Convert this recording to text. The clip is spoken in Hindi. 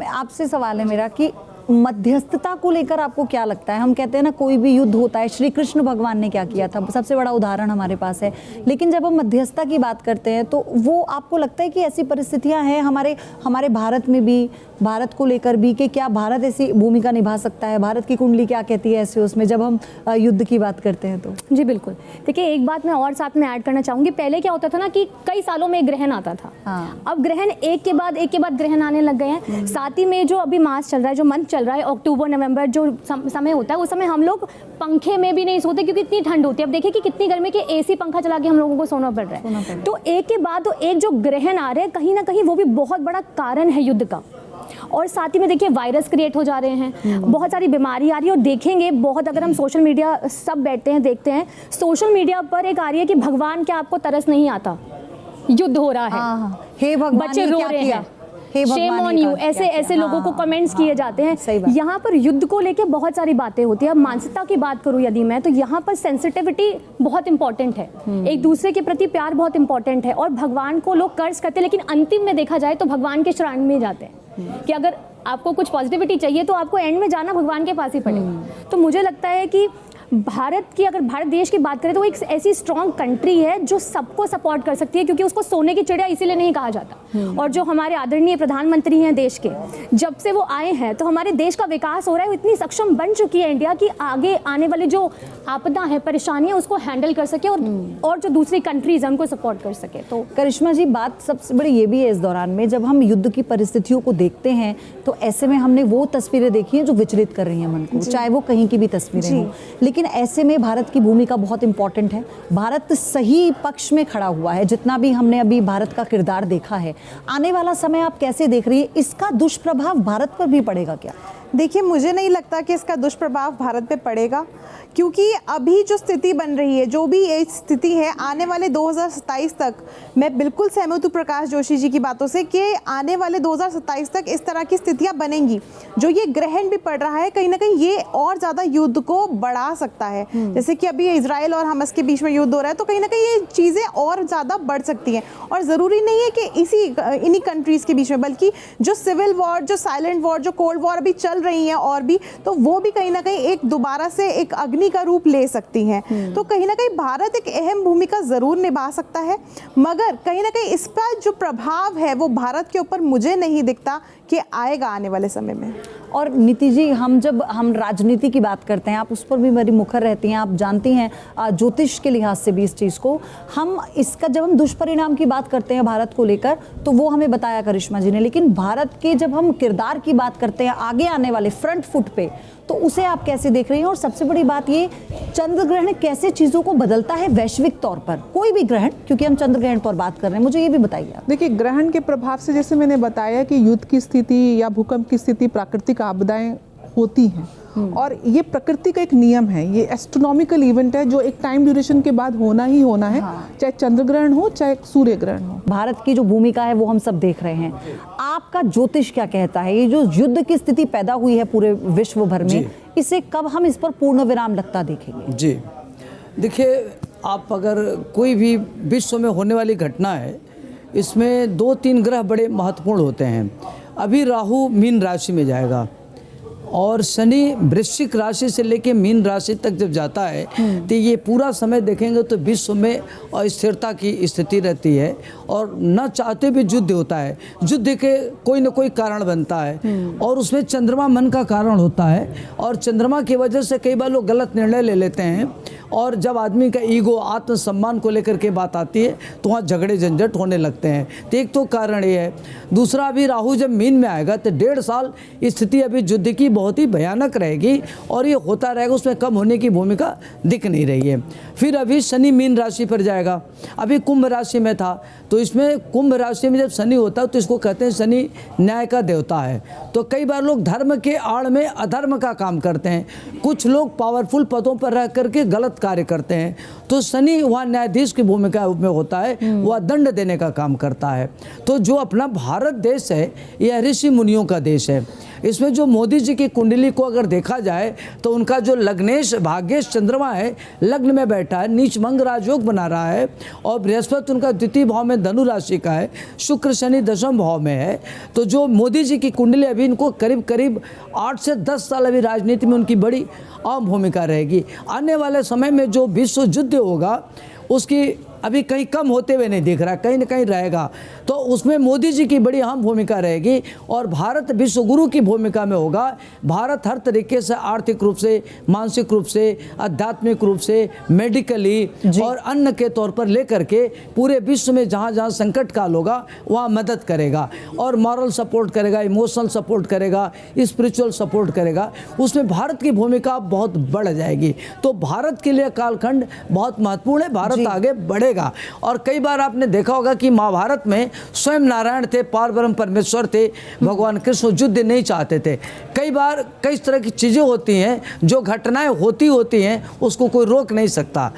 आपसे सवाल है मेरा कि मध्यस्थता को लेकर आपको क्या लगता है? हम कहते हैं ना कोई भी युद्ध होता है, श्री कृष्ण भगवान ने क्या किया था, सबसे बड़ा उदाहरण हमारे पास है। लेकिन जब हम मध्यस्थता की बात करते हैं तो वो आपको लगता है कि ऐसी परिस्थितियां हैं हमारे भारत में भी, भारत को लेकर भी, कि क्या भारत ऐसी भूमिका निभा सकता है? भारत की कुंडली क्या कहती है ऐसे उसमें जब हम युद्ध की बात करते हैं तो? जी बिल्कुल। देखिए, एक बात मैं और साथ में ऐड करना चाहूँगी। पहले क्या होता था ना कि कई सालों में एक ग्रहण आता था। हाँ। अब ग्रहण एक के बाद ग्रहण आने लग गए हैं। साथ ही में जो अभी मास चल रहा है, जो मंथ चल रहा है, अक्टूबर नवंबर जो समय होता है, उस समय हम लोग पंखे में भी नहीं सोते क्योंकि इतनी ठंड होती है। अब देखिए कि कितनी गर्मी के एसी पंखा चला के हम लोगों को सोना पड़ रहा है। तो एक के बाद तो एक जो ग्रहण आ रहे हैं, कहीं ना कहीं वो भी बहुत बड़ा कारण है युद्ध का। और साथ ही में देखिए वायरस क्रिएट हो जा रहे हैं, बहुत सारी बीमारी आ रही है। और देखेंगे बहुत, अगर हम सोशल मीडिया सब बैठते हैं देखते हैं, सोशल मीडिया पर एक आ रही है कि भगवान क्या आपको तरस नहीं आता, युद्ध हो रहा है, हे भगवान बच्चे रो रहे हैं, शेम ऑन यू, ऐसे लोगों को कमेंट्स किए जाते हैं। यहाँ पर युद्ध को लेके बहुत सारी बातें होती है। अब मानसिकता की बात करूँ यदि मैं, तो यहाँ पर सेंसिटिविटी बहुत इंपॉर्टेंट है, एक दूसरे के प्रति प्यार बहुत इंपॉर्टेंट है। और भगवान को लोग कर्ज करते हैं, लेकिन अंतिम में देखा जाए तो भगवान के शरण में जाते हैं कि अगर आपको कुछ पॉजिटिविटी चाहिए तो आपको एंड में जाना भगवान के पास ही पड़ेगा। तो मुझे लगता है कि अगर भारत देश की बात करें तो वो एक ऐसी स्ट्रॉन्ग कंट्री है जो सबको सपोर्ट कर सकती है, क्योंकि उसको सोने की चिड़िया इसीलिए नहीं कहा जाता। और जो हमारे आदरणीय प्रधानमंत्री हैं देश के, जब से वो आए हैं तो हमारे देश का विकास हो रहा है। इतनी सक्षम बन चुकी है इंडिया कि आगे आने वाली जो आपदा है, परेशानियां, उसको हैंडल कर सके और जो दूसरी कंट्रीज हैं उनको सपोर्ट कर सके। तो करिश्मा जी, बात सबसे बड़ी ये भी है इस दौरान में, जब हम युद्ध की परिस्थितियों को देखते हैं तो ऐसे में हमने वो तस्वीरें देखी हैं जो विचलित कर रही हैं मन को, चाहे वो कहीं की भी तस्वीरें हों। लेकिन ऐसे में भारत की भूमिका बहुत इंपॉर्टेंट है। भारत सही पक्ष में खड़ा हुआ है, जितना भी हमने अभी भारत का किरदार देखा है। आने वाला समय आप कैसे देख रही है? इसका दुष्प्रभाव भारत पर भी पड़ेगा क्या? देखिए, मुझे नहीं लगता कि इसका दुष्प्रभाव भारत पे पड़ेगा, क्योंकि अभी जो स्थिति बन रही है, जो भी ये स्थिति है, आने वाले 2027 तक, मैं बिल्कुल सहमत हूँ प्रकाश जोशी जी की बातों से कि आने वाले 2027 तक इस तरह की स्थितियाँ बनेंगी। जो ये ग्रहण भी पड़ रहा है, कहीं ना कहीं ये और ज़्यादा युद्ध को बढ़ा सकता है। जैसे कि अभी इजराइल और हमास के बीच में युद्ध हो रहा है, तो कहीं ना कहीं ये चीज़ें और ज़्यादा बढ़ सकती हैं। और ज़रूरी नहीं है कि इन्हीं कंट्रीज़ के बीच में, बल्कि जो सिविल वॉर, जो साइलेंट वॉर, जो कोल्ड वॉर अभी चल रही हैं और भी, तो वो भी कहीं ना कहीं एक दोबारा से एक अग्नि का रूप ले सकती हैं। तो कहीं ना कहीं भारत एक अहम भूमिका जरूर निभा सकता है, मगर कहीं ना कहीं इसका जो प्रभाव है वो भारत के ऊपर मुझे नहीं दिखता कि आएगा आने वाले समय में। और नीति जी, जब हम राजनीति की बात करते हैं, आप उस पर भी बड़ी मुखर रहती हैं, आप जानती हैं ज्योतिष के लिहाज से भी इस चीज़ को, जब हम दुष्परिणाम की बात करते हैं भारत को लेकर, तो वो हमें बताया करिश्मा जी ने। लेकिन भारत के जब हम किरदार की बात करते हैं आगे आने वाले फ्रंट फुट पे, तो उसे आप कैसे देख रही हैं? और सबसे बड़ी बात ये, चंद्र ग्रहण कैसे चीज़ों को बदलता है वैश्विक तौर पर? कोई भी ग्रहण, क्योंकि हम चंद्र ग्रहण पर बात कर रहे हैं, मुझे ये भी बताइए आप। देखिए, ग्रहण के प्रभाव से, जैसे मैंने बताया कि युद्ध की स्थिति या भूकंप की स्थिति, प्राकृतिक आपदाएं होती हैं, और ये प्रकृति का एक नियम है। ये एस्ट्रोनॉमिकल इवेंट है जो एक टाइम ड्यूरेशन के बाद होना ही होना है। चाहे चंद्र ग्रहण हो, चाहे सूर्य ग्रहण हो। भारत की जो भूमिका है वो हम सब देख रहे हैं। आपका ज्योतिष क्या कहता है? ये जो युद्ध की स्थिति पैदा हुई है पूरे विश्व भर में, इसे कब हम इस पर पूर्ण विराम लगता देखेंगे? जी देखिए, आप अगर कोई भी विश्व में होने वाली घटना है, इसमें 2-3 ग्रह बड़े महत्वपूर्ण होते हैं। अभी राहु मीन राशि में जाएगा और शनि वृश्चिक राशि से लेके मीन राशि तक जब जाता है, तो ये पूरा समय देखेंगे तो विश्व में अस्थिरता की स्थिति रहती है, और न चाहते भी युद्ध होता है। युद्ध के कोई न कोई कारण बनता है, और उसमें चंद्रमा मन का कारण होता है, और चंद्रमा की वजह से कई बार लोग गलत निर्णय ले लेते हैं। और जब आदमी का ईगो, आत्मसम्मान को लेकर के बात आती है, तो वहाँ झगड़े झंझट होने लगते हैं। तो एक तो कारण ये है। दूसरा, अभी राहु जब मीन में आएगा तो 1.5 साल स्थिति अभी युद्ध की बहुत ही भयानक रहेगी, और ये होता रहेगा, उसमें कम होने की भूमिका दिख नहीं रही है। फिर अभी शनि मीन राशि पर जाएगा। अभी कुंभ राशि में था, तो इसमें कुंभ राशि में जब शनि होता है तो इसको कहते हैं शनि न्याय का देवता है। तो कई बार लोग धर्म के आड़ में अधर्म का काम करते हैं, कुछ लोग पावरफुल पदों पर रह करके गलत कार्य करते हैं। तो शनि वहाँ न्यायाधीश की भूमिका में होता है, वह दंड देने का काम करता है। तो जो अपना भारत देश है, यह ऋषि मुनियों का देश है। इसमें जो मोदी जी की कुंडली को अगर देखा जाए तो उनका जो लग्नेश भाग्येश चंद्रमा है लग्न में बैठा है, नीच मंग राजयोग बना रहा है, और बृहस्पति उनका द्वितीय भाव में धनु राशि का है, शुक्र शनि दशम भाव में है। तो जो मोदी जी की कुंडली अभी इनको करीब करीब 8 से 10 साल अभी राजनीति में उनकी बड़ी अहम भूमिका रहेगी। आने वाले समय में जो विश्व युद्ध होगा उसकी अभी कहीं कम होते हुए नहीं दिख रहा, कहीं ना कहीं रहेगा, तो उसमें मोदी जी की बड़ी अहम भूमिका रहेगी और भारत विश्व गुरु की भूमिका में होगा। भारत हर तरीके से आर्थिक रूप से, मानसिक रूप से, आध्यात्मिक रूप से, मेडिकली और अन्न के तौर पर लेकर के पूरे विश्व में जहाँ जहाँ संकट काल होगा वहाँ मदद करेगा और मॉरल सपोर्ट करेगा, इमोशनल सपोर्ट करेगा, स्पिरिचुअल सपोर्ट करेगा। उसमें भारत की भूमिका बहुत बढ़ जाएगी। तो भारत के लिए कालखंड बहुत महत्वपूर्ण है, भारत आगे बढ़े। और कई बार आपने देखा होगा कि महाभारत में स्वयं नारायण थे, पार ब्रह्म परमेश्वर थे, भगवान कृष्ण युद्ध नहीं चाहते थे। कई बार कई तरह की चीजें होती हैं, जो घटनाएं होती हैं उसको कोई रोक नहीं सकता।